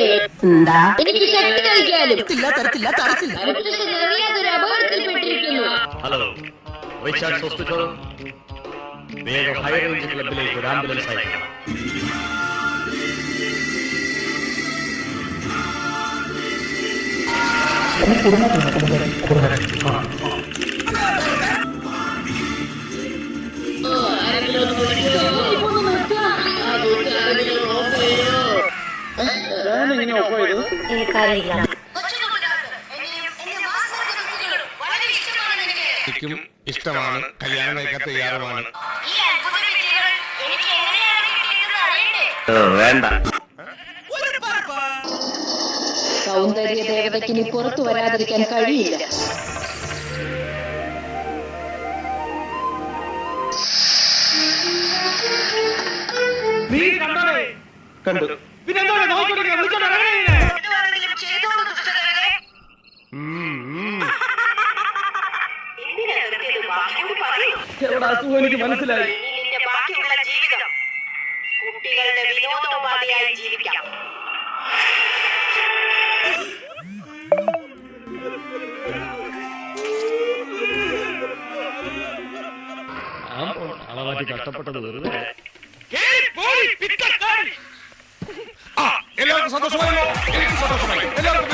എന്താ എനിക്ക് ശക്തി കളിക്കാനും ഹലോ റീചാർഡ് ഹോസ്പിറ്റൽ വേഗം ഹൈ റേഞ്ച് ക്ലബിലേക്ക് ഒരു ആംബുലൻസ് അയക്കണം. എനിക്കറിയില്ല. ഇഷ്ടമാണ്, കല്യാണം കഴിക്കാൻ തയ്യാറുമാണ്. വേണ്ട. സൗന്ദര്യ ദേവതയ്ക്ക് ഇനി പുറത്തു വരാതിരിക്കാൻ കഴിയില്ല. കണ്ടു. എനിക്ക് മനസ്സിലായി. ബാക്കിയുള്ള ജീവിതം കുട്ടികളുടെ വിനോദോപാധിയായി ജീവിക്കാം. അളവാറ്റി കഷ്ടപ്പെട്ടത് വെറുതെ. എല്ലാവർക്കും സന്തോഷമായല്ലോ. എനിക്ക് സന്തോഷമായി. എല്ലാവർക്കും